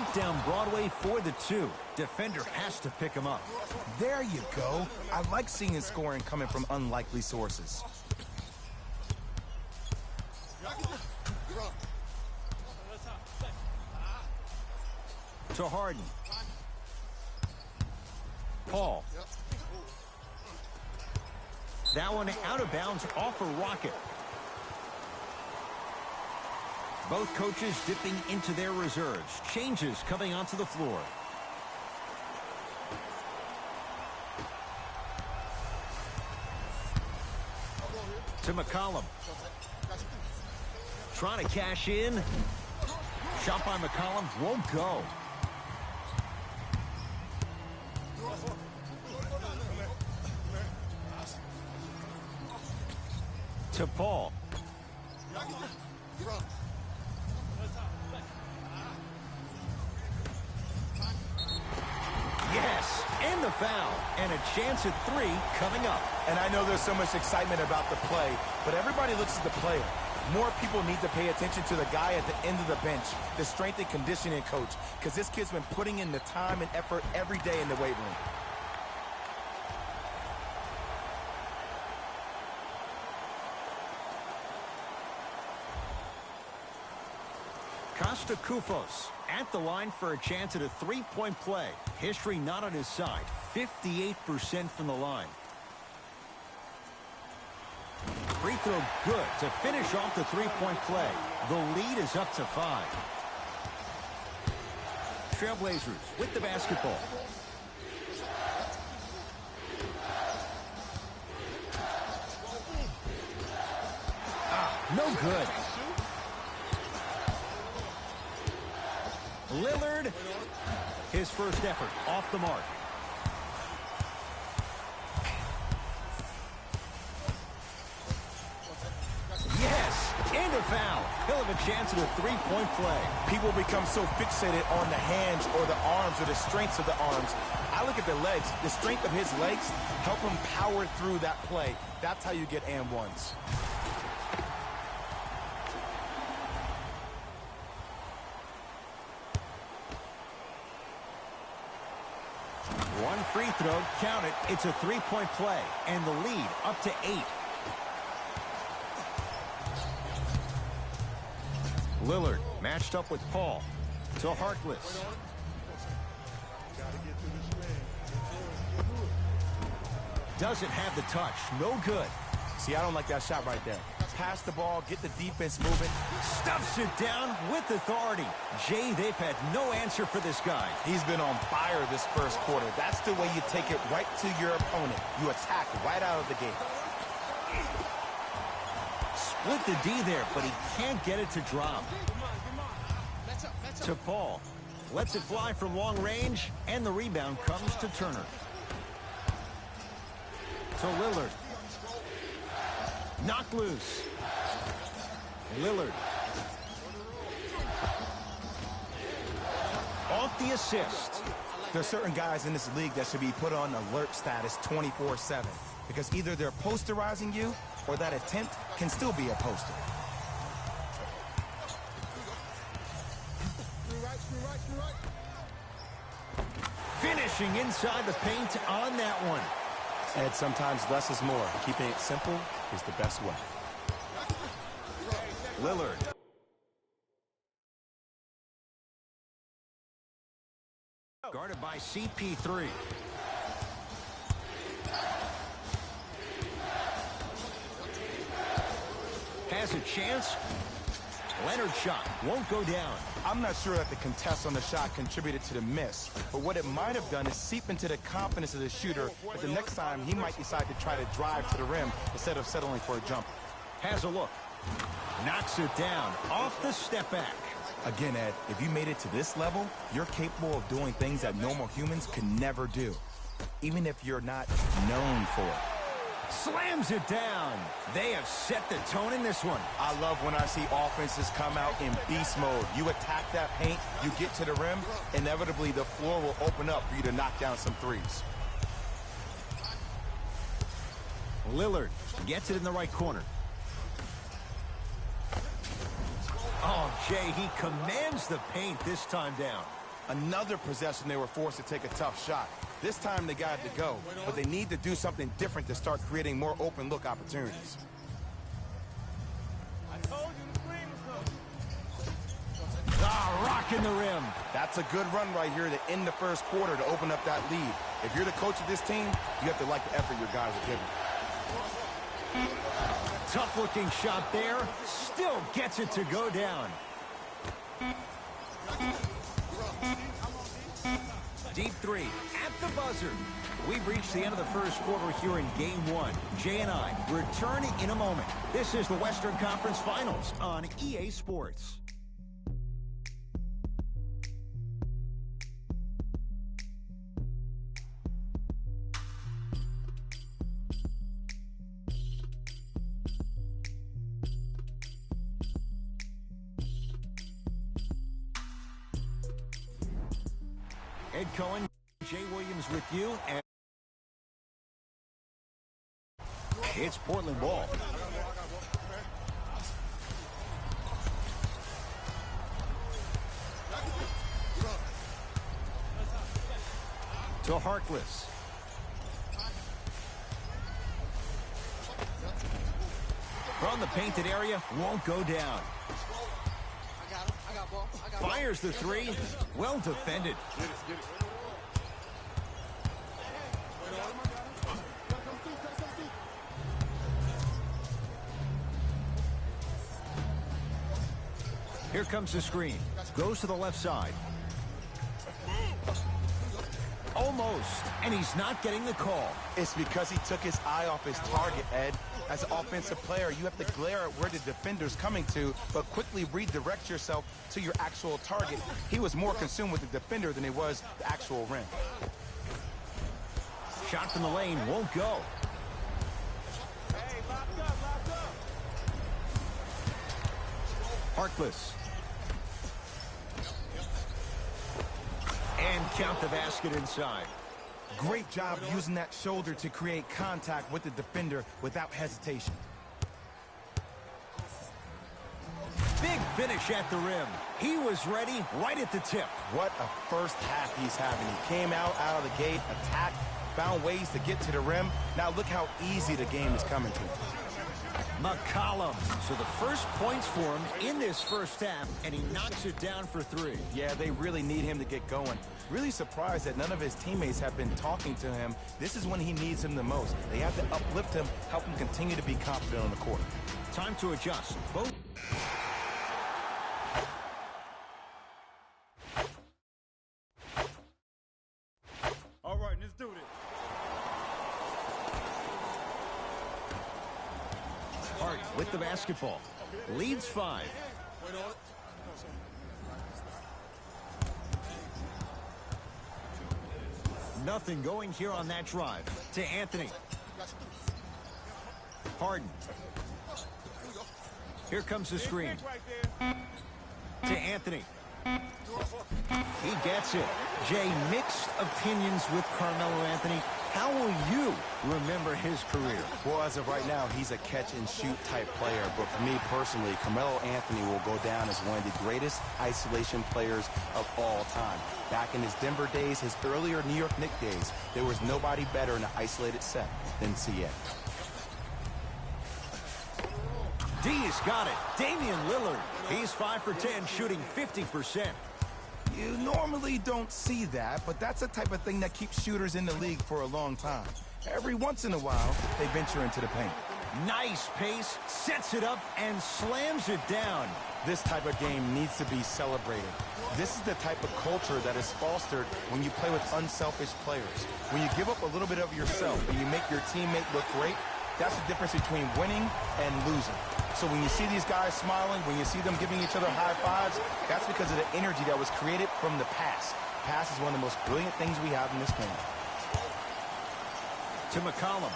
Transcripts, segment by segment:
right down Broadway for the 2. Defender has to pick him up. There you go. I like seeing scoring coming from unlikely sources. To Harden. Paul. That one out of bounds off a rocket. Both coaches dipping into their reserves. Changes coming onto the floor. To McCollum. Trying to cash in. Shot by McCollum won't go. To Paul. Yes, and the foul. And a chance at 3 coming up. And I know there's so much excitement about the play, but everybody looks at the player. More people need to pay attention to the guy at the end of the bench, the strength and conditioning coach, because this kid's been putting in the time and effort every day in the weight room. Costa Kufos at the line for a chance at a 3-point play. History not on his side. 58% from the line. Free throw good to finish off the 3-point play. The lead is up to 5. Trailblazers with the basketball. No good. Lillard, his first effort off the mark. Yes, and a foul. He'll have a chance at a 3-point play. People become so fixated on the hands or the arms or the strengths of the arms. I look at the legs. The strength of his legs help him power through that play. That's how you get and ones. One free throw, count it. It's a 3-point play, and the lead up to 8. Lillard matched up with Paul. To Harkless. Doesn't have the touch. No good. See, I don't like that shot right there. Pass the ball, get the defense moving. Stuffs it down with authority. Jay, they've had no answer for this guy. He's been on fire this first quarter. That's the way you take it right to your opponent. You attack right out of the gate. Split the D there, but he can't get it to drop. To Paul. Lets it fly from long range, and the rebound comes to Turner. To Lillard. Knocked loose. Lillard. Off the assist. There are certain guys in this league that should be put on alert status 24/7 because either they're posterizing you or that attempt can still be a poster. Finishing inside the paint on that one. And sometimes less is more. Keeping it simple is the best way. Lillard. Guarded by CP3. Has a chance. Leonard's shot won't go down. I'm not sure that the contest on the shot contributed to the miss, but what it might have done is seep into the confidence of the shooter that the next time he might decide to try to drive to the rim instead of settling for a jumper. Has a look. Knocks it down off the step back. Again, Ed, if you made it to this level, you're capable of doing things that normal humans could never do, even if you're not known for it. Slams it down. They have set the tone in this one. I love when I see offenses come out in beast mode. You attack that paint, you get to the rim, inevitably the floor will open up for you to knock down some threes. Lillard gets it in the right corner. Oh, Jay, he commands the paint this time down. Another possession they were forced to take a tough shot. This time they got it to go, but they need to do something different to start creating more open look opportunities. Rocking the rim. That's a good run right here to end the first quarter to open up that lead. If you're the coach of this team, you have to like the effort your guys are giving. Tough-looking shot there. Still gets it to go down. Deep three at the buzzer. We've reached the end of the first quarter here in Game 1. Jay and I return in a moment. This is the Western Conference Finals on EA Sports. Ed Cohen, Jay Williams with you, and it's Portland ball. To Harkless. From the painted area, won't go down. Fires the three. Well defended. Here comes the screen. Goes to the left side. Almost. And he's not getting the call. It's because he took his eye off his target, Ed. As an offensive player, you have to glare at where the defender's coming to, but quickly redirect yourself to your actual target. He was more consumed with the defender than he was the actual rim. Shot from the lane won't go. Harkless. And count the basket inside. Great job using that shoulder to create contact with the defender without hesitation. Big finish at the rim. He was ready right at the tip. What a first half he's having. He came out of the gate, attacked, found ways to get to the rim. Now look how easy the game is coming to him. McCollum. So the first points for him in this first half, and he knocks it down for three. Yeah, they really need him to get going. Really surprised that none of his teammates have been talking to him. This is when he needs him the most. They have to uplift him, help him continue to be confident on the court. Time to adjust. Both. All right, let's do this. Hart with the basketball. Leads 5. Nothing going here on that drive. To Anthony. Harden. Here comes the screen. To Anthony. He gets it. Jay, mixed opinions with Carmelo Anthony. How will you remember his career? Well, as of right now, he's a catch-and-shoot type player. But for me personally, Carmelo Anthony will go down as one of the greatest isolation players of all time. Back in his Denver days, his earlier New York Knicks days, there was nobody better in an isolated set than CA. D's got it. Damian Lillard. He's 5 for 10, shooting 50%. You normally don't see that, but that's the type of thing that keeps shooters in the league for a long time. Every once in a while, they venture into the paint. Nice pace, sets it up, and slams it down. This type of game needs to be celebrated. This is the type of culture that is fostered when you play with unselfish players. When you give up a little bit of yourself and you make your teammate look great, that's the difference between winning and losing. So when you see these guys smiling, when you see them giving each other high fives, that's because of the energy that was created from the pass. Pass is one of the most brilliant things we have in this game. To McCollum.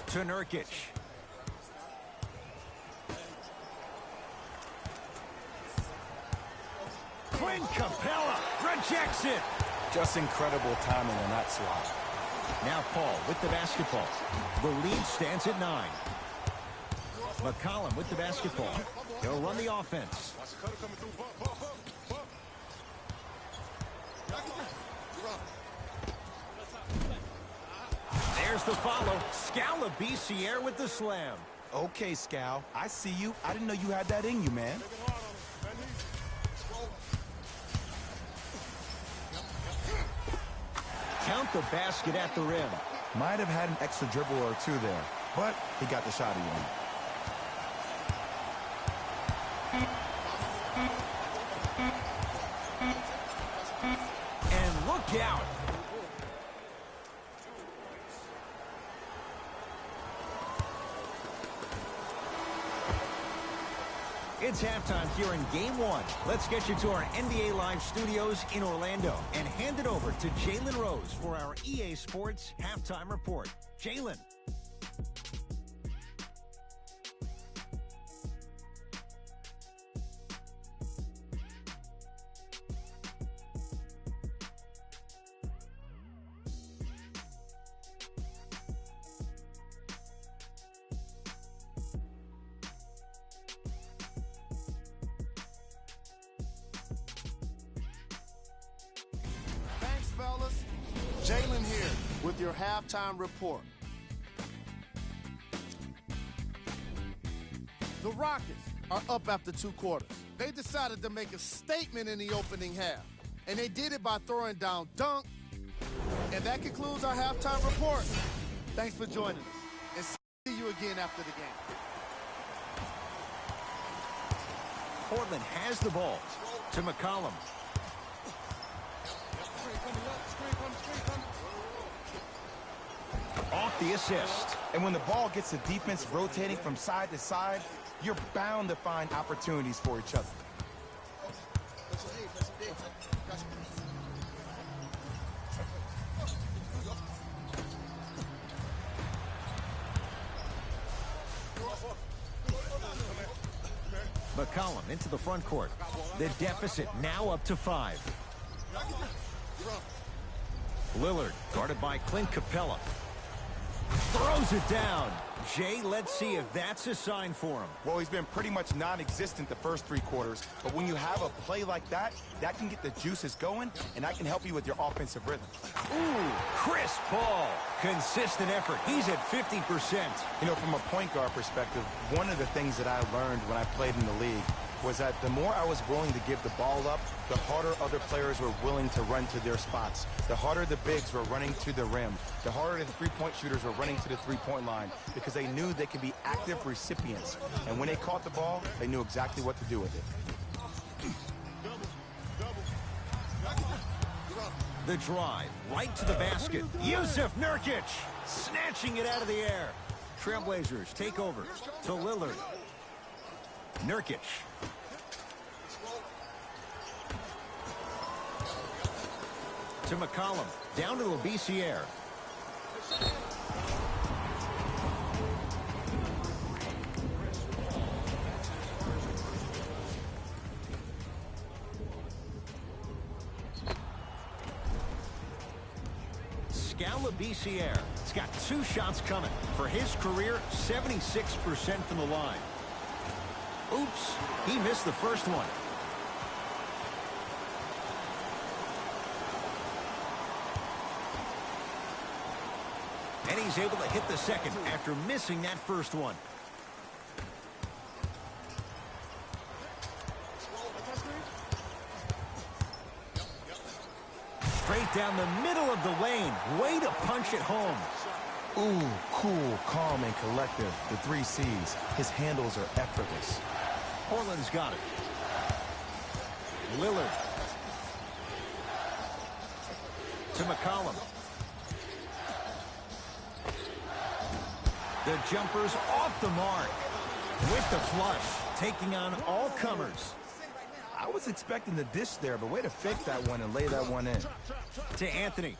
To Nurkic. Clint Capella rejects it. Just incredible timing on that swat. Now Paul with the basketball. The lead stands at 9. McCollum with the basketball. He'll run the offense. There's the follow. Scalabrine with the slam. Okay, Scal, I see you. I didn't know you had that in you, man. Count the basket at the rim. Might have had an extra dribble or two there, but he got the shot he wanted. And look out. It's halftime here in Game 1. Let's get you to our NBA Live studios in Orlando and hand it over to Jalen Rose for our EA Sports Halftime Report. Jalen. Fellas, Jalen here with your halftime report. The Rockets are up after 2 quarters. They decided to make a statement in the opening half, and they did it by throwing down dunk. And that concludes our halftime report. Thanks for joining us, and see you again after the game. Portland has the ball to McCollum. Off the assist. And when the ball gets the defense rotating from side to side, you're bound to find opportunities for each other. McCollum into the front court. The deficit now up to 5. Lillard guarded by Clint Capella. Throws it down. Jay, let's see if that's a sign for him. Well, he's been pretty much non-existent the first 3 quarters, but when you have a play like that, that can get the juices going, and that can help you with your offensive rhythm. Ooh, Chris Paul. Consistent effort. He's at 50%. You know, from a point guard perspective, one of the things that I learned when I played in the league was that the more I was willing to give the ball up, the harder other players were willing to run to their spots. The harder the bigs were running to the rim. The harder the three-point shooters were running to the three-point line because they knew they could be active recipients. And when they caught the ball, they knew exactly what to do with it. The drive, right to the basket. Yusuf Nurkic, snatching it out of the air. Trailblazers take over to Lillard. Nurkic. To McCollum, down to Labissiere. Scalabrine. He's got 2 shots coming. For his career, 76% from the line. Oops, he missed the first one. And he's able to hit the second after missing that first one. Straight down the middle of the lane. Way to punch it home. Ooh, cool, calm, and collective. The 3 C's. His handles are effortless. Portland's got it. Lillard. To McCollum. The jumper's off the mark. With the flush, taking on all comers. I was expecting the dish there, but way to fake that one and lay that one in. To Anthony.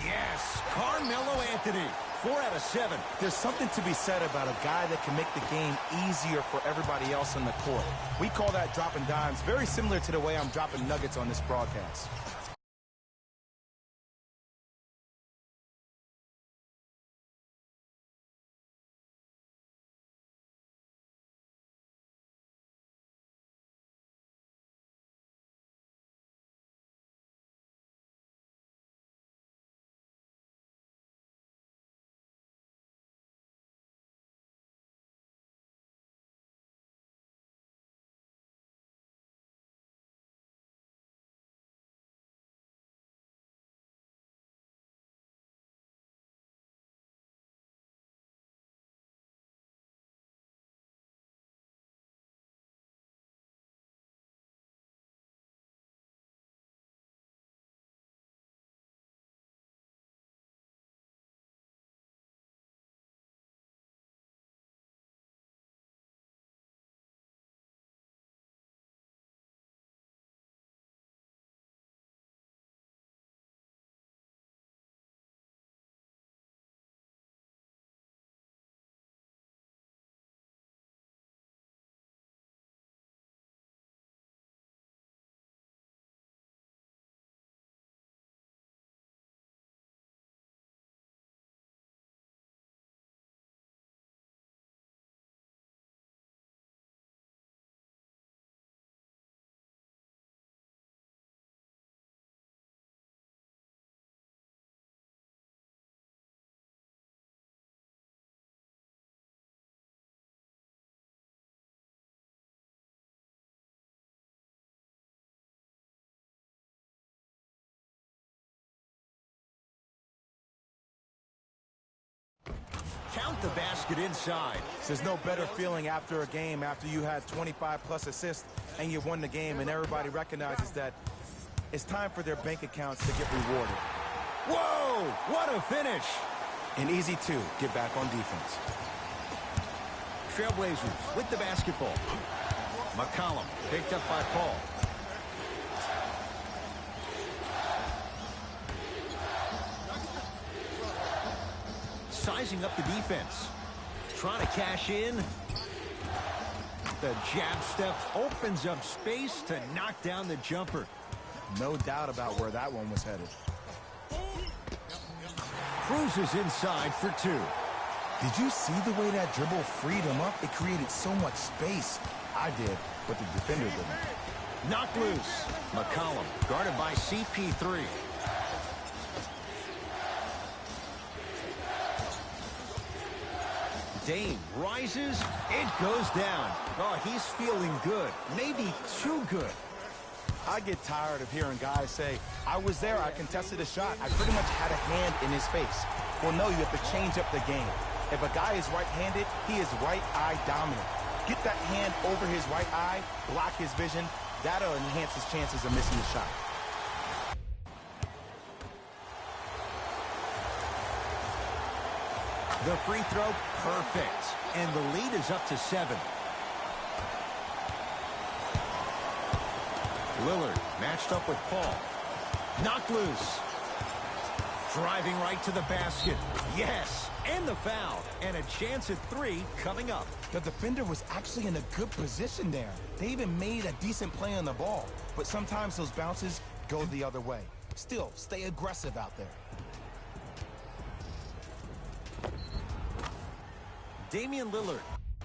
Yes, Carmelo Anthony. 4 out of 7. There's something to be said about a guy that can make the game easier for everybody else on the court. We call that dropping dimes, very similar to the way I'm dropping nuggets on this broadcast. Count the basket inside. There's no better feeling after a game after you had 25-plus assists and you won the game and everybody recognizes that it's time for their bank accounts to get rewarded. Whoa! What a finish! And easy, too. Get back on defense. Trailblazers with the basketball. McCollum picked up by Paul. Sizing up the defense. Trying to cash in. The jab step opens up space to knock down the jumper. No doubt about where that one was headed. Cruises inside for 2. Did you see the way that dribble freed him up? It created so much space. I did, but the defender didn't. Knocked loose. McCollum guarded by CP3. Dame rises. It goes down. Oh, he's feeling good. Maybe too good. I get tired of hearing guys say, I was there, I contested a shot. I pretty much had a hand in his face. Well, no, you have to change up the game. If a guy is right-handed, he is right eye dominant. Get that hand over his right eye, block his vision. That'll enhance his chances of missing the shot. The free throw, perfect. And the lead is up to 7. Lillard matched up with Paul. Knocked loose. Driving right to the basket. Yes, and the foul. And a chance at 3 coming up. The defender was actually in a good position there. They even made a decent play on the ball. But sometimes those bounces go the other way. Still, stay aggressive out there. Damian Lillard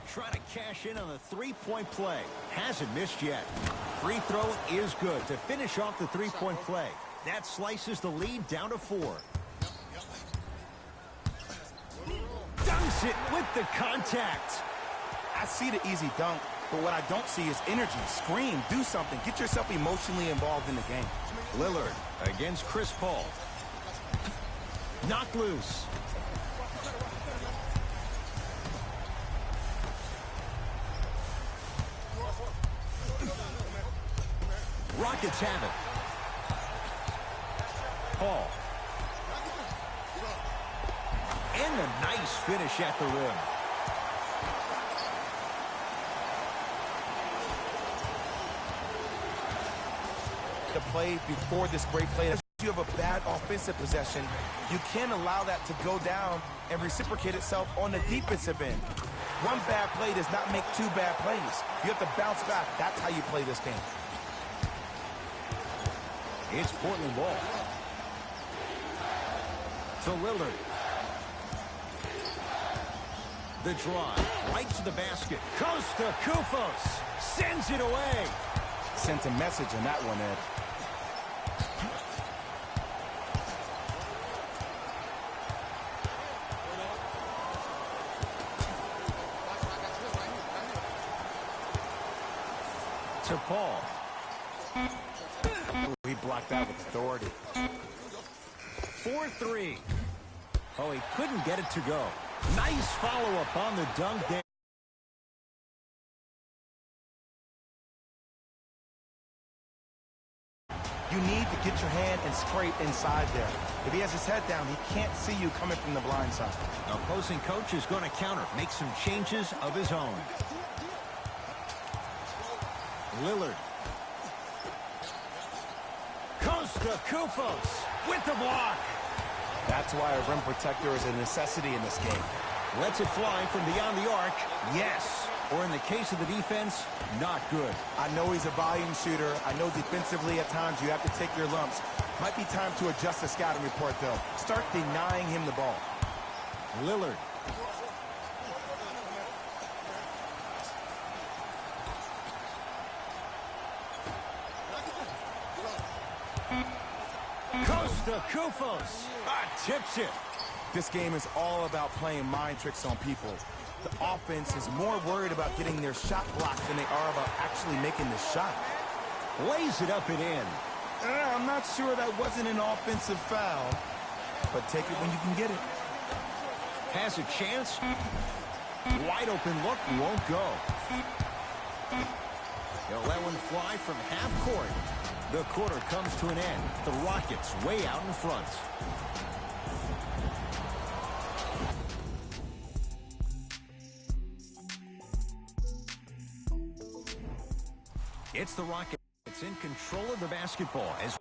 trying to cash in on a three-point play. Hasn't missed yet. Free throw is good to finish off the three-point play. That slices the lead down to 4. Dunks it with the contact. I see the easy dunk, but what I don't see is energy. Scream, do something. Get yourself emotionally involved in the game. Lillard against Chris Paul. Knocked loose. Rockets have it. Paul. And a nice finish at the rim. The play before this great play. You you have a bad offensive possession, you can't allow that to go down and reciprocate itself on the defensive end. One bad play does not make two bad plays. You have to bounce back. That's how you play this game. It's Portland ball. To Lillard. The drive, right to the basket. Costa Kufos sends it away. Sent a message on that one, Ed. To Paul. He blocked that with authority. 4-3. Oh, he couldn't get it to go. Nice follow-up on the dunk there. You need to get your hand and scrape inside there. If he has his head down, he can't see you coming from the blind side. Opposing coach is going to counter, make some changes of his own. Lillard. Costa Kufos with the block. That's why a rim protector is a necessity in this game. Lets it fly from beyond the arc. Yes. Or in the case of the defense, not good. I know he's a volume shooter. I know defensively at times you have to take your lumps. Might be time to adjust the scouting report, though. Start denying him the ball. Lillard. Costa Kufos tips it. This game is all about playing mind tricks on people. The offense is more worried about getting their shot blocked than they are about actually making the shot. Lays it up and in. I'm not sure that wasn't an offensive foul, but take it when you can get it. Has a chance. Wide open look, won't go. They'll let one fly from half court. The quarter comes to an end. The Rockets way out in front. It's the Rockets in control of the basketball as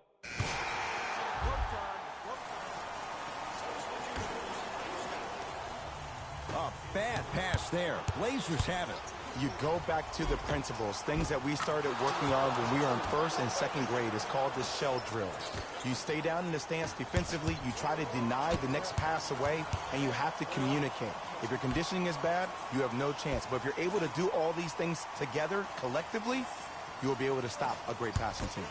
a bad pass there. Blazers have it. You go back to the principles, things that we started working on when we were in first and second grade. Is called the shell drill. You stay down in the stance defensively, you try to deny the next pass away, and you have to communicate. If your conditioning is bad, you have no chance. But if you're able to do all these things together, collectively, you will be able to stop a great passing team.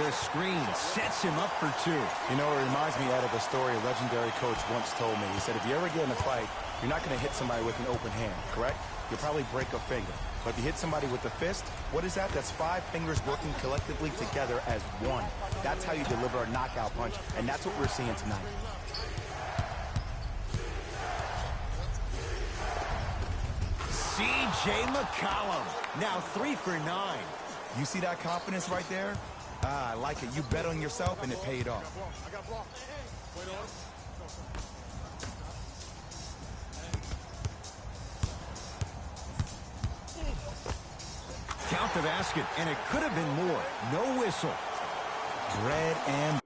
The screen sets him up for two. You know, it reminds me of a story a legendary coach once told me. He said, if you ever get in a fight, you're not going to hit somebody with an open hand, correct? You'll probably break a finger. But if you hit somebody with a fist, what is that? That's 5 fingers working collectively together as one. That's how you deliver a knockout punch, and that's what we're seeing tonight. C.J. McCollum, now 3 for 9. You see that confidence right there? Ah, I like it. You bet on yourself, and it paid off. Count the basket, and it could have been more. No whistle. Bread and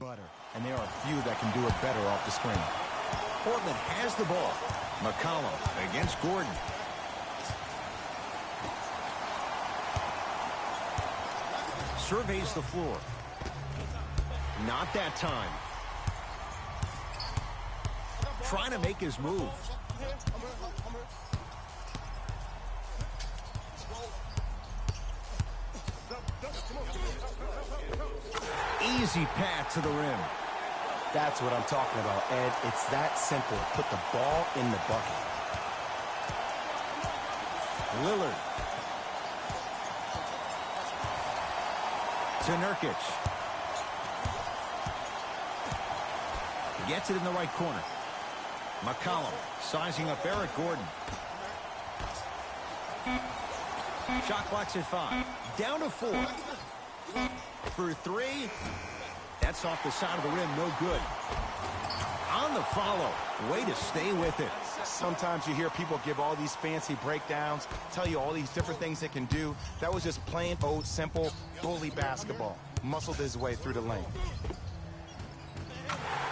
butter. And there are few that can do it better off the screen. Portland has the ball. McCollum against Gordon. Surveys the floor. Not that time. Trying to make his move. Easy path to the rim. That's what I'm talking about, Ed. It's that simple. Put the ball in the bucket. Lillard. To Nurkic. Gets it in the right corner. McCollum sizing up Eric Gordon. Shot clock's at 5. Down to 4. For 3. That's off the side of the rim. No good. On the follow. Way to stay with it. Sometimes you hear people give all these fancy breakdowns, tell you all these different things they can do. That was just plain old simple bully basketball. Muscled his way through the lane.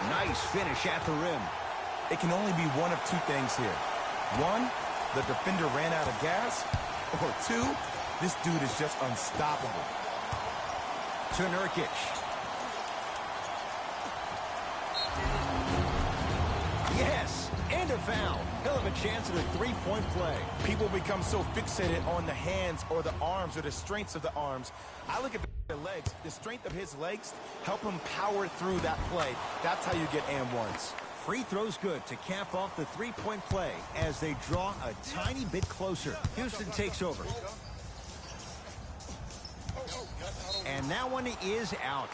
Nice finish at the rim. It can only be one of two things here. One, the defender ran out of gas. Or two, this dude is just unstoppable. To Nurkic. Yes, and a foul. He'll have a chance at a three-point play. People become so fixated on the hands or the arms or the strengths of the arms. I look at the legs. The strength of his legs help him power through that play. That's how you get and ones. Free throw's good to cap off the three-point play as they draw a tiny bit closer. Houston takes over. And that one is out.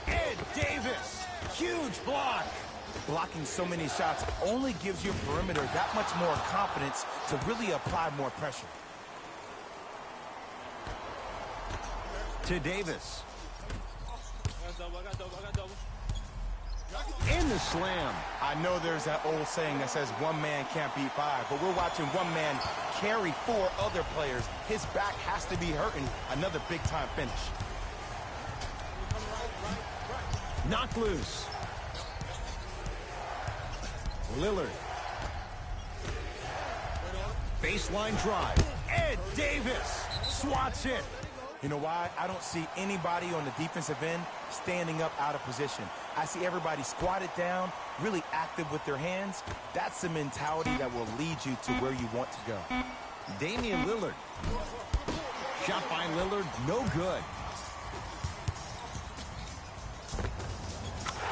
Ed Davis, huge block. Blocking so many shots only gives your perimeter that much more confidence to really apply more pressure. To Davis. In the slam. I know there's that old saying that says one man can't beat five, but we're watching one man carry four other players. His back has to be hurting. Another big-time finish. Knocked loose. Lillard. Baseline drive. Ed Davis swats it. You know why? I don't see anybody on the defensive end standing up out of position. I see everybody squatted down, really active with their hands. That's the mentality that will lead you to where you want to go. Damian Lillard. Shot by Lillard, no good.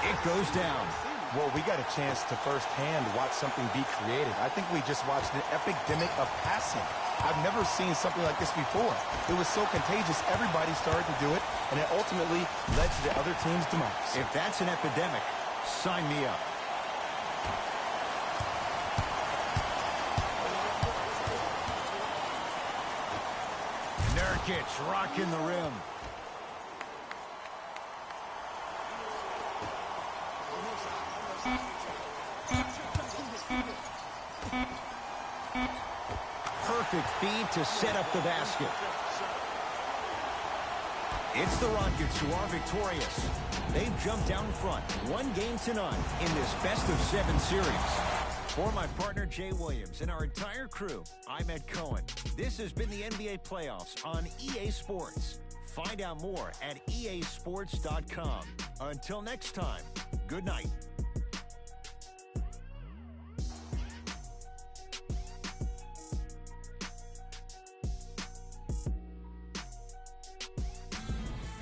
It goes down. Well, we got a chance to firsthand watch something be created. I think we just watched an epidemic of passing. I've never seen something like this before. It was so contagious, everybody started to do it, and it ultimately led to the other team's demise. If that's an epidemic, sign me up. Nurkic rocking the rim. Perfect feed to set up the basket. It's the Rockets who are victorious. They've jumped down front, 1-0 in this best-of-7 series. For my partner Jay Williams and our entire crew, I'm Ed Cohen. This has been the NBA Playoffs on EA Sports. Find out more at easports.com. Until next time, good night.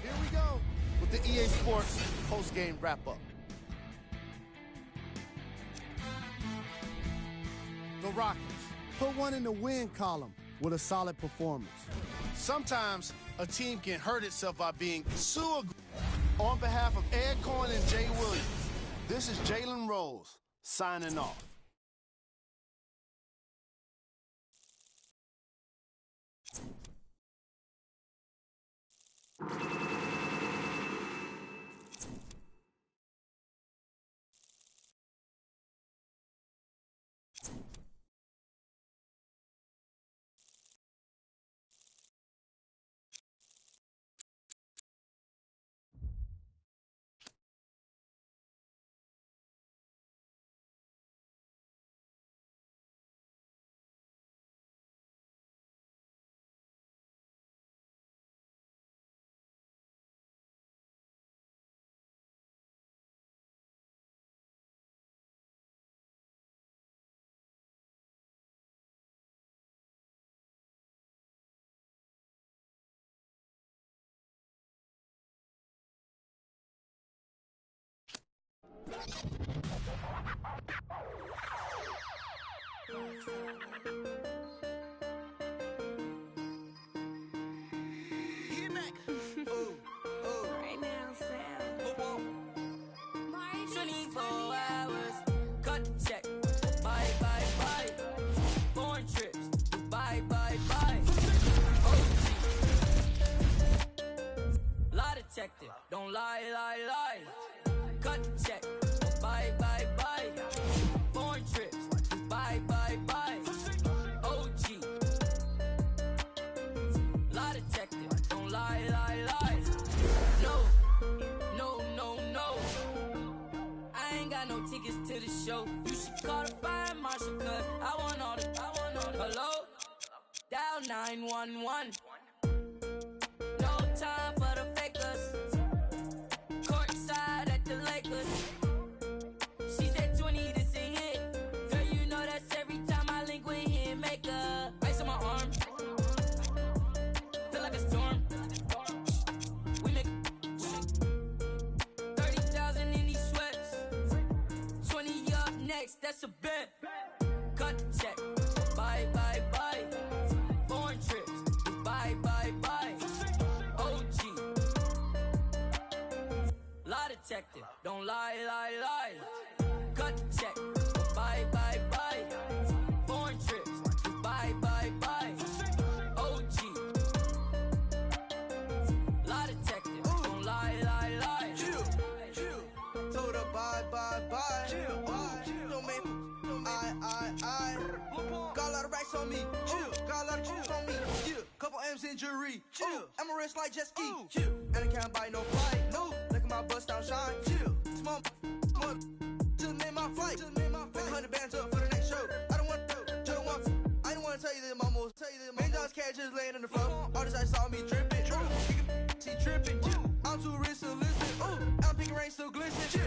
Here we go with the EA Sports post-game wrap-up. The Rockets put one in the win column with a solid performance. Sometimes a team can hurt itself by being too aggressive. On behalf of Ed Cohen and Jay Williams, this is Jalen Rose signing off. Right now, Sam. 24 hours. Cut the check. Bye, bye, bye. Foreign trips. Bye, bye. lie, lie, lie. Cut the check, bye, bye, bye. Foreign trips, bye, bye, bye. OG, lie detective, don't lie, lie, lie. No, no, no, no. I ain't got no tickets to the show. You should call the fire marshal, cause I want all the. Hello? Dial 911. No time for the fakers. Courtside at the Lakers. She said 20, this a hit. Girl, you know that's every time I link with him. Make a ice on my arm. Feel like a storm. We make 30,000 in these sweats. 20 up next, that's a bet. Cut the check. Bye, bye, bye. Foreign trips. Bye, bye, bye. OG. Lie detective. Don't lie, lie, lie. Cut the check. Bye, bye, bye. Foreign trips. Bye, bye, bye. OG. Lie detective. Don't lie, lie, lie. Chill. Told her bye, bye, bye. Don't make I got a lot of racks on me. Chill. Got a lot of juice on me. Yeah. Couple M's in jewelry. Chill. I'm a rich like jet ski. Chill. And I can't buy no flight. No. Look at my bust down shine. Chill. Small. Just made my flight. Pick 100 bands up for the next show. I don't want to. Just want. I didn't want to tell you that I'm almost. $1 cash just laying in the floor. All this I saw me dripping. She tripping. I'm too rich to listen. I'm picking rain still glisten.